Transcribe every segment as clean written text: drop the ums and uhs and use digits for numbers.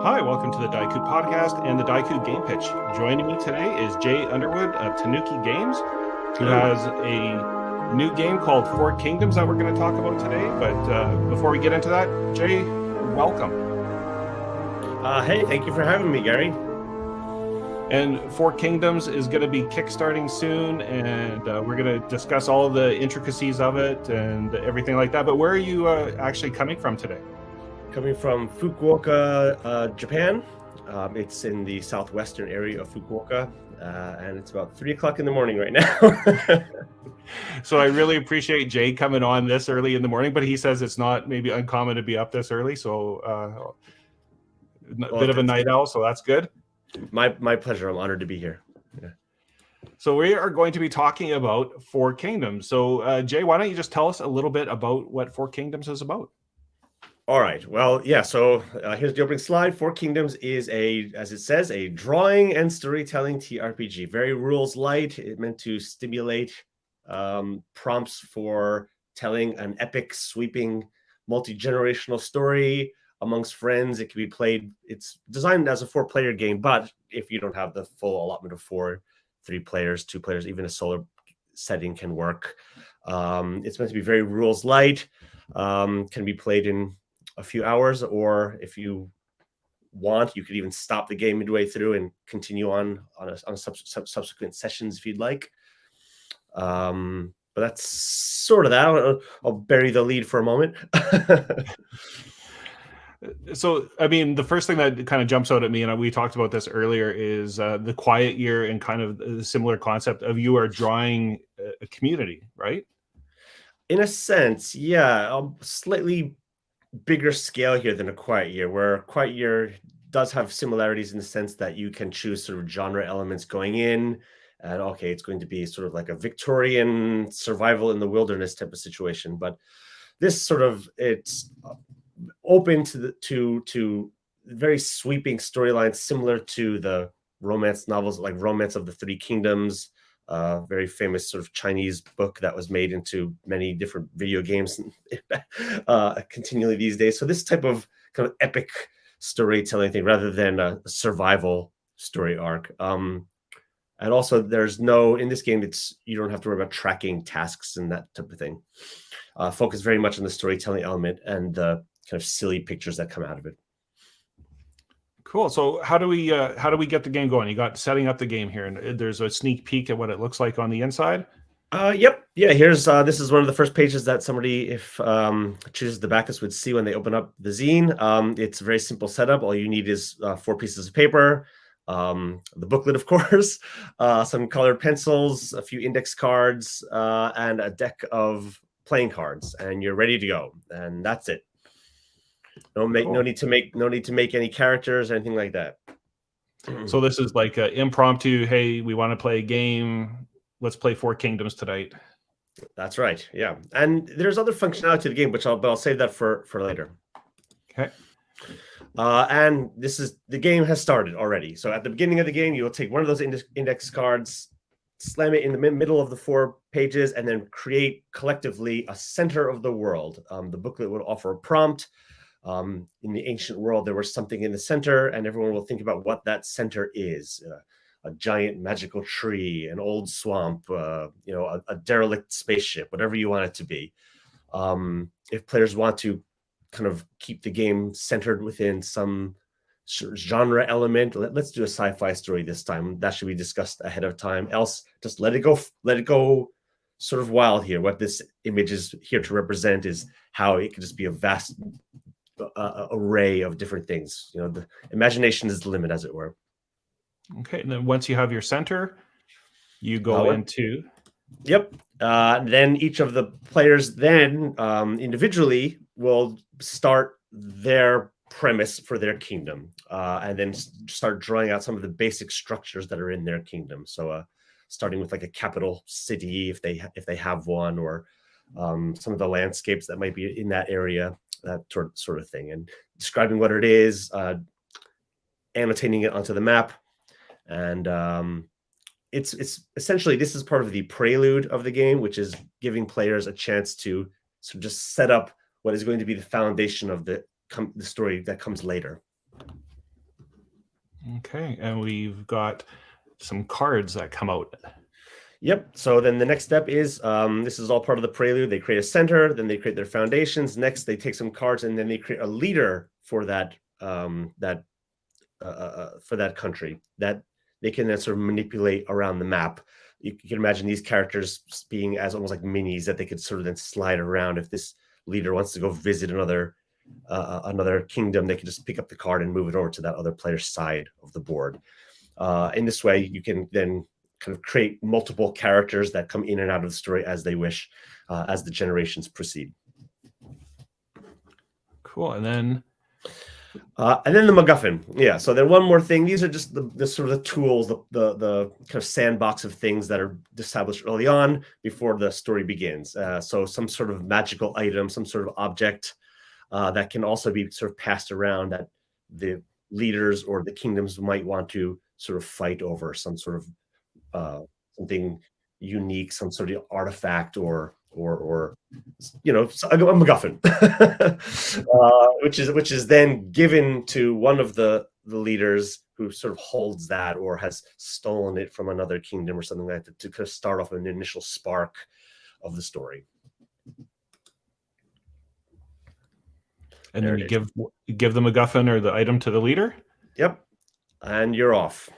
Hi, welcome to the Dieku podcast and the Dieku Game Pitch. Joining me today is Jay Underwood of Dieku Games, who has a new game called Four Kingdoms that we're going to talk about today. But before we get into that, Jay, welcome. Hey, thank you for having me, Gary. And Four Kingdoms is going to be kickstarting soon, and we're going to discuss all of the intricacies of it and everything like that. But where are you actually coming from today? Coming from Fukuoka, Japan. It's in the southwestern area of Fukuoka, and it's about 3 o'clock in the morning right now. So I really appreciate Jay coming on this early in the morning, but he says it's not maybe uncommon to be up this early, so a bit of a night owl, so that's good. My pleasure. I'm honored to be here. Yeah. So we are going to be talking about Four Kingdoms. So Jay, why don't you just tell us a little bit about what Four Kingdoms is about? All right. Well, yeah. So here's the opening slide. Four Kingdoms is as it says, a drawing and storytelling TRPG. Very rules light. It's meant to stimulate prompts for telling an epic, sweeping, multi-generational story amongst friends. It can be played. It's designed as a 4-player game, but if you don't have the full allotment of 4, 3 players, 2 players, even a solo setting can work. It's meant to be very rules light. Can be played in a few hours, or if you want, you could even stop the game midway through and continue on subsequent sessions if you'd like. But that's sort of that. I'll bury the lead for a moment. So, I mean, the first thing that kind of jumps out at me, and we talked about this earlier, is the quiet year and kind of the similar concept of you are drawing a community, right? In a sense, yeah. Slightly bigger scale here than a quiet year, where a quiet year does have similarities in the sense that you can choose sort of genre elements going in, and okay, it's going to be sort of like a Victorian survival in the wilderness type of situation. But this sort of, it's open to very sweeping storylines similar to the romance novels like Romance of the Three Kingdoms, very famous sort of Chinese book that was made into many different video games continually these days. So this type of kind of epic storytelling thing rather than a survival story arc. And also in this game, you don't have to worry about tracking tasks and that type of thing. Focus very much on the storytelling element and the kind of silly pictures that come out of it. Cool. So how do we get the game going? You got setting up the game here, and there's a sneak peek at what it looks like on the inside. Yep. Yeah. Here's this is one of the first pages that somebody, if chooses to back this, would see when they open up the zine. It's a very simple setup. All you need is 4 pieces of paper, the booklet, of course, some colored pencils, a few index cards, and a deck of playing cards, and you're ready to go. And that's it. No need to make any characters or anything like that. So this is like an impromptu, hey, we want to play a game. Let's play Four Kingdoms tonight. That's right. Yeah. And there's other functionality to the game, but I'll save that for later. Okay. And the game has started already. So at the beginning of the game, you will take one of those index cards, slam it in the middle of the 4 pages, and then create collectively a center of the world. The booklet would offer a prompt. In the ancient world, there was something in the center, and everyone will think about what that center is. A giant magical tree, an old swamp, a derelict spaceship, whatever you want it to be. If players want to kind of keep the game centered within some genre element, let's do a sci-fi story this time. That should be discussed ahead of time. Else, just let it go sort of wild here. What this image is here to represent is how it could just be a vast array of different things. The imagination is the limit, as it were. Okay, and then once you have your center, you go into. Yep. Then each of the players individually will start their premise for their kingdom, and then start drawing out some of the basic structures that are in their kingdom. So starting with like a capital city, if they have one, or some of the landscapes that might be in that area, that sort of thing, and describing what it is, annotating it onto the map. And it's essentially, this is part of the prelude of the game, which is giving players a chance to sort of just set up what is going to be the foundation of the story that comes later. Okay, and we've got some cards that come out. Yep. So then the next step is this is all part of the prelude. They create a center, then they create their foundations. Next, they take some cards and then they create a leader for that for that country that they can then sort of manipulate around the map. You can imagine these characters being as almost like minis that they could sort of then slide around. If this leader wants to go visit another kingdom, they can just pick up the card and move it over to that other player's side of the board. In this way, you can then kind of create multiple characters that come in and out of the story as they wish, as the generations proceed. Cool. And then the MacGuffin. Yeah. So then one more thing. These are just the sort of the tools, the kind of sandbox of things that are established early on before the story begins. So some sort of magical item, some sort of object that can also be sort of passed around that the leaders or the kingdoms might want to sort of fight over, some sort of something unique, some sort of artifact or a MacGuffin, which is then given to one of the leaders who sort of holds that or has stolen it from another kingdom or something like that to kind of start off an initial spark of the story. And then you give the MacGuffin or the item to the leader. Yep, and you're off.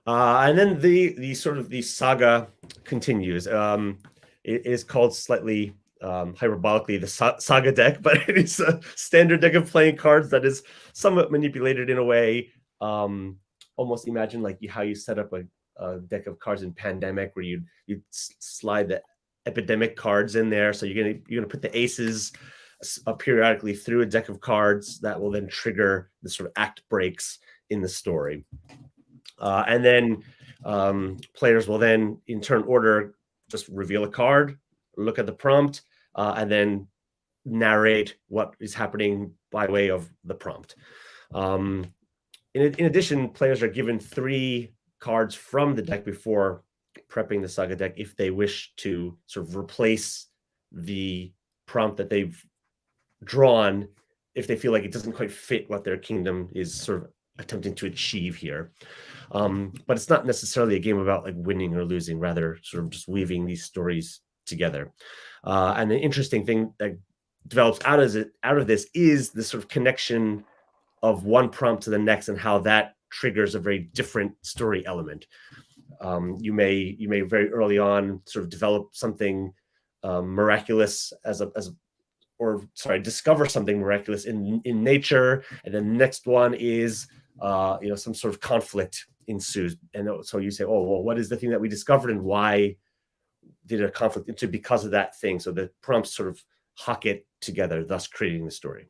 And then the sort of the saga continues. It is called slightly hyperbolically the saga deck, but it is a standard deck of playing cards that is somewhat manipulated in a way. Almost imagine like how you set up a deck of cards in Pandemic, where you slide the epidemic cards in there. So you're gonna put the aces periodically through a deck of cards that will then trigger the sort of act breaks in the story. And then players will then, in turn order, just reveal a card, look at the prompt, and then narrate what is happening by way of the prompt. In addition, players are given 3 cards from the deck before prepping the saga deck if they wish to sort of replace the prompt that they've drawn if they feel like it doesn't quite fit what their kingdom is sort of attempting to achieve here. But it's not necessarily a game about like winning or losing, rather sort of just weaving these stories together. And the interesting thing that develops out of this is the sort of connection of one prompt to the next and how that triggers a very different story element. You may very early on sort of develop something miraculous discover something miraculous in nature, and then the next one is some sort of conflict ensues, and so you say, oh well, what is the thing that we discovered and why did a conflict into because of that thing? So the prompts sort of hook it together, thus creating the story.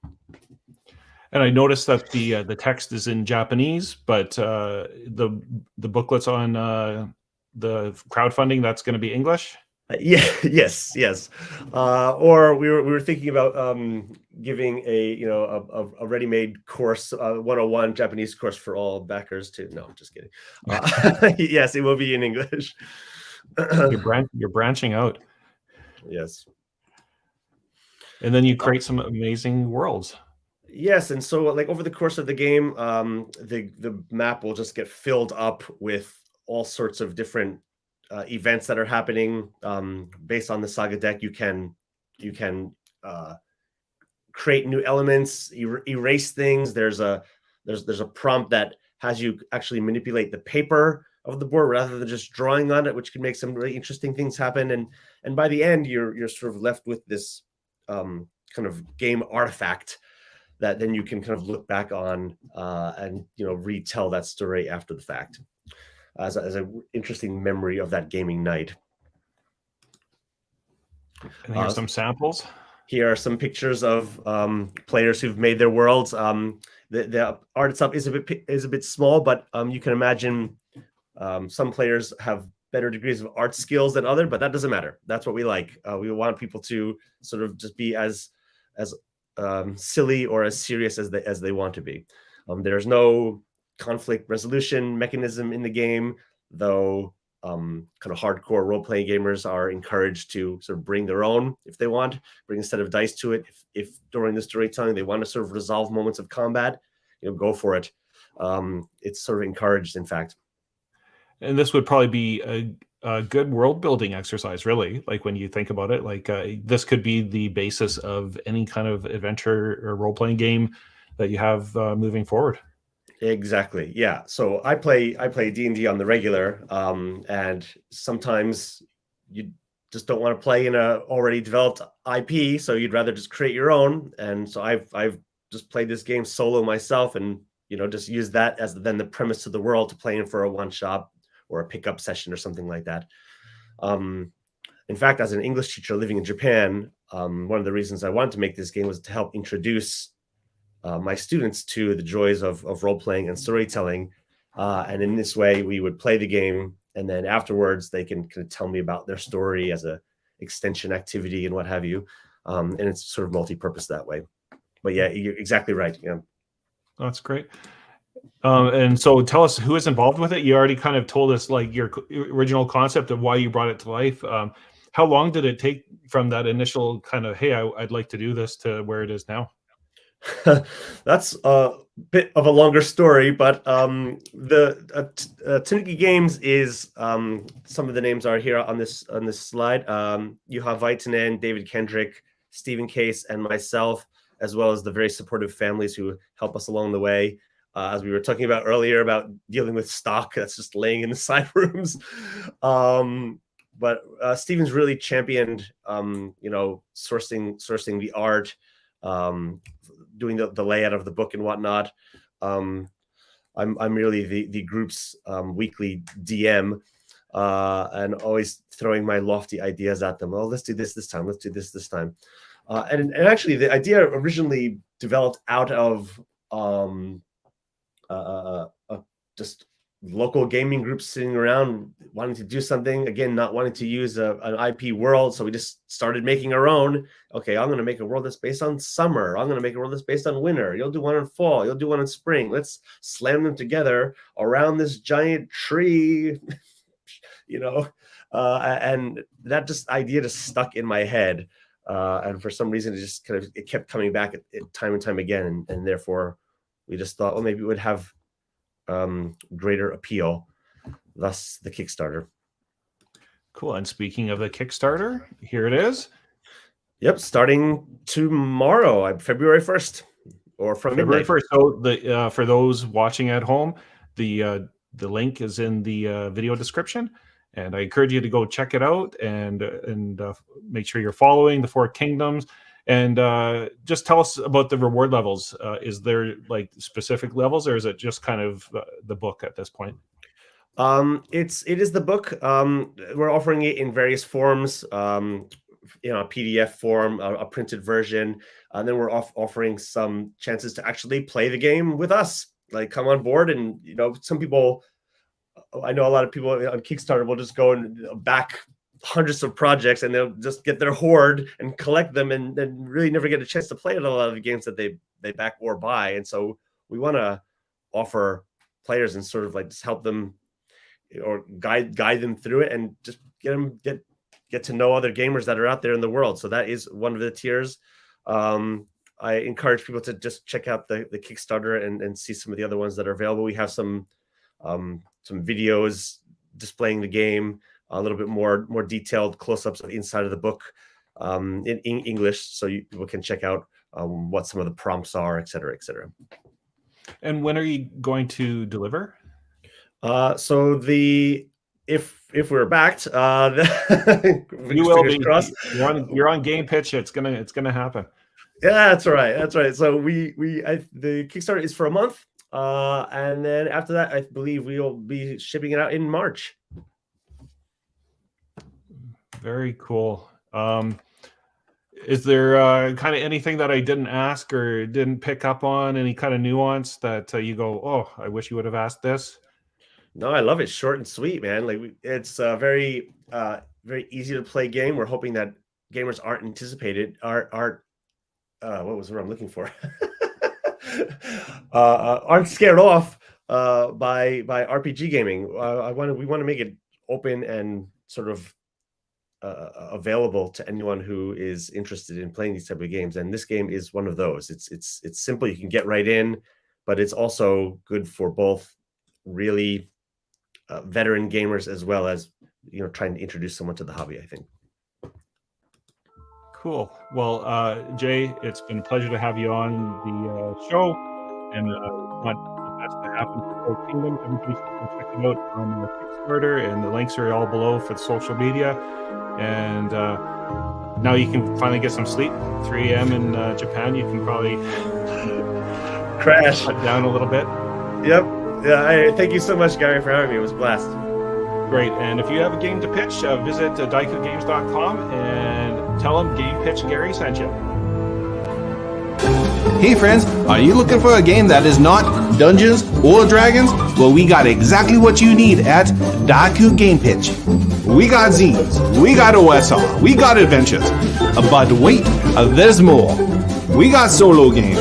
And I noticed that the text is in Japanese, but the booklets on the crowdfunding, that's going to be English. Yes. Or we were thinking about giving a ready-made course, 101 Japanese course for all backers too. No, I'm just kidding. Yes, it will be in English. You're branching out. Yes. And then you create some amazing worlds. Yes, and so like over the course of the game, the map will just get filled up with all sorts of different events that are happening based on the saga deck. You can create new elements, erase things. There's a prompt that has you actually manipulate the paper of the board rather than just drawing on it, which can make some really interesting things happen. And by the end, you're sort of left with this kind of game artifact that then you can kind of look back on and retell that story after the fact as an interesting memory of that gaming night. And here's some samples. Here are some pictures of players who've made their worlds. The art itself is a bit small, but you can imagine some players have better degrees of art skills than others, but that doesn't matter. That's what we like. We want people to sort of just be as silly or as serious as they want to be. There's no conflict resolution mechanism in the game, though kind of hardcore role-playing gamers are encouraged to sort of bring their own if they want, bring a set of dice to it. If during the storytelling they want to sort of resolve moments of combat, go for it. It's sort of encouraged, in fact. And this would probably be a good world building exercise, really. Like when you think about it, like this could be the basis of any kind of adventure or role playing game that you have moving forward. Exactly. Yeah. So I play D&D on the regular, and sometimes you just don't want to play in a already developed IP, so you'd rather just create your own. And so I've just played this game solo myself, and just use that as then the premise of the world to play in for a one shot or a pickup session or something like that. In fact, as an English teacher living in Japan, one of the reasons I wanted to make this game was to help introduce my students to the joys of role-playing and storytelling. And in this way, we would play the game, and then afterwards, they can kind of tell me about their story as a extension activity and what have you. And it's sort of multi-purpose that way. But yeah, you're exactly right. Yeah. That's great. And so tell us who is involved with it. You already kind of told us like your original concept of why you brought it to life. How long did it take from that initial kind of, hey, I'd like to do this, to where it is now? That's a bit of a longer story, but the Tanuki Games is some of the names are here on this slide. Juha Vaitanen, David Kendrick, Stephen Case, and myself, as well as the very supportive families who help us along the way. As we were talking about earlier about dealing with stock that's just laying in the side rooms. But Stephen's really championed, sourcing the art, doing the layout of the book and whatnot. I'm really the group's weekly DM, and always throwing my lofty ideas at them. Oh, let's do this time. Let's do this time. And actually, the idea originally developed out of just local gaming groups sitting around wanting to do something, again, not wanting to use an IP world. So we just started making our own. Okay, I'm going to make a world that's based on summer. I'm going to make a world that's based on winter. You'll do one in fall. You'll do one in spring. Let's slam them together around this giant tree, and that idea just stuck in my head. And for some reason, it kept coming back time and time again. And therefore, we just thought, well, maybe it would have greater appeal, thus the Kickstarter. Cool. And speaking of the Kickstarter, here it is. Yep, starting tomorrow, February 1st, or from February midnight. 1st. So for those watching at home, the link is in the video description, and I encourage you to go check it out and make sure you're following the Four Kingdoms. And just tell us about the reward levels. Is there like specific levels, or is it just kind of the book at this point? It is the book. We're offering it in various forms. A PDF form, a printed version, and then we're offering some chances to actually play the game with us. Like, come on board, and some people. I know a lot of people on Kickstarter will just go and back hundreds of projects, and they'll just get their hoard and collect them, and really never get a chance to play a lot of the games that they back or buy. And so we want to offer players and sort of like just help them or guide them through it, and just get to know other gamers that are out there in the world. So that is one of the tiers. I encourage people to just check out the Kickstarter and see some of the other ones that are available. We have some videos displaying the game, a little bit more detailed close-ups of the inside of the book in English, so people can check out what some of the prompts are, et cetera, et cetera. And when are you going to deliver? So if we're backed, you will be. You're on Game Pitch. It's gonna happen. Yeah, that's right. So the Kickstarter is for a month, and then after that, I believe we'll be shipping it out in March. Very cool. Is there kind of anything that I didn't ask or didn't pick up on? Any kind of nuance that you go, oh, I wish you would have asked this? No, I love it. Short and sweet, man. Like, it's a very easy to play game. We're hoping that gamers aren't what was the word I'm looking for? Aren't scared off by RPG gaming. We want to make it open and sort of available to anyone who is interested in playing these type of games. And this game is one of those. It's simple. You can get right in, but it's also good for both really veteran gamers as well as, you know, trying to introduce someone to the hobby, I think. Cool. Well, Jay, it's been a pleasure to have you on the show, and want the best to happen for Four Kingdoms. Everybody should go check it out on Kickstarter, and the links are all below for the social media. And now you can finally get some sleep. 3 a.m. in Japan, you can probably crash cut down a little bit. Yep. Yeah. Thank you so much, Gary, for having me. It was a blast. Great. And if you have a game to pitch, visit diekugames.com and tell them Game Pitch Gary sent you. Hey friends, are you looking for a game that is not Dungeons or Dragons? Well, we got exactly what you need at Dieku Game Pitch. We got zines, we got OSR, we got adventures. But wait, there's more. We got solo games,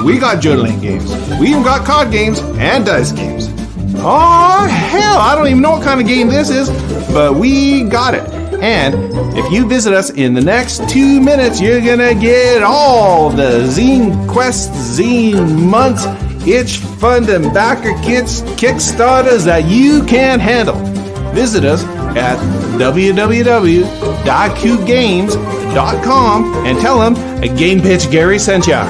we got journaling games, we even got card games and dice games. Oh hell, I don't even know what kind of game this is, but we got it. And if you visit us in the next 2 minutes, you're gonna get all the Zine Quest, Zine Months, Itch Fund, and Backer Kits Kickstarters that you can handle. Visit us at www.diekugames.com and tell them a Game Pitch Gary sent ya.